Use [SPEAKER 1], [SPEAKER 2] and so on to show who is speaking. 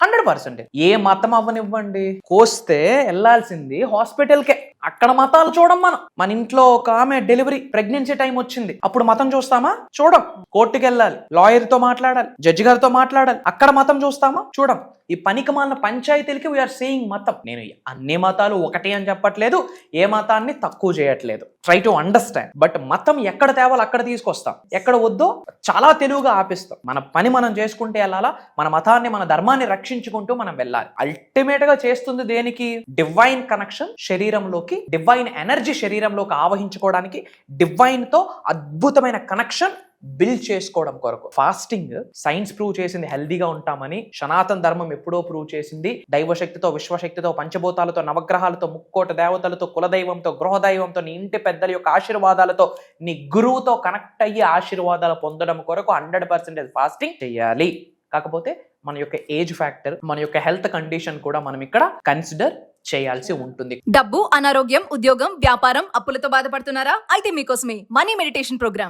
[SPEAKER 1] 100%. ఏ మతం అవ్వనివ్వండి, కోస్తే వెళ్లాల్సింది హాస్పిటల్కే. అక్కడ మతాలు చూడం మనం. మన ఇంట్లో ఒక ఆమె ప్రెగ్నెన్సీ టైం వచ్చింది, అప్పుడు మతం చూస్తామా? చూడం. కోర్టుకి వెళ్ళాలి, లాయర్ తో మాట్లాడాలి, జడ్జి గారితో మాట్లాడాలి, అక్కడ మతం చూస్తామా? చూడం. ఈ పనికిమాలిన పంచాయతీలకి వీఆర్ సేయింగ్ మతం. నేను అన్ని మతాలు ఒకటి అని చెప్పట్లేదు, ఏ మతాన్ని తక్కువ చేయట్లేదు. Try to understand. బట్ మతం ఎక్కడ తేవాలో అక్కడ తీసుకొస్తాం, ఎక్కడ వద్దో చాలా తెలివిగా ఆపిస్తాం. మన పని మనం చేసుకుంటే వెళ్ళాలా, మన మతాన్ని మన ధర్మాన్ని రక్షించుకుంటూ మనం వెళ్ళాలి. అల్టిమేట్ గా చేస్తుంది దేనికి? డివైన్ కనెక్షన్ శరీరంలోకి, డివైన్ ఎనర్జీ శరీరంలోకి ఆవహించుకోవడానికి, డివైన్ తో అద్భుతమైన కనెక్షన్ బిల్డ్ చేసుకోవడం కొరకు. ఫాస్టింగ్ సైన్స్ ప్రూవ్ చేసింది హెల్దీగా ఉంటామని, సనాతన ధర్మం ఎప్పుడో ప్రూవ్ చేసింది. దైవశక్తితో, విశ్వశక్తితో, పంచభూతాలతో, నవగ్రహాలతో, ముక్కోట దేవతలతో, కులదైవంతో, గృహదైవంతో, నీ ఇంటి పెద్దల యొక్క ఆశీర్వాదాలతో, నీ గురువుతో కనెక్ట్ అయ్యి ఆశీర్వాదాలు పొందడం కొరకు 100% ఫాస్టింగ్ చేయాలి. కాకపోతే మన యొక్క ఏజ్ ఫ్యాక్టర్, మన యొక్క హెల్త్ కండిషన్ కూడా మనం ఇక్కడ కన్సిడర్ చేయాల్సి ఉంటుంది.
[SPEAKER 2] డబ్బు, అనారోగ్యం, ఉద్యోగం, వ్యాపారం, అప్పులతో బాధపడుతున్నారా? అయితే మీకోసమే మనీ మెడిటేషన్ ప్రోగ్రామ్.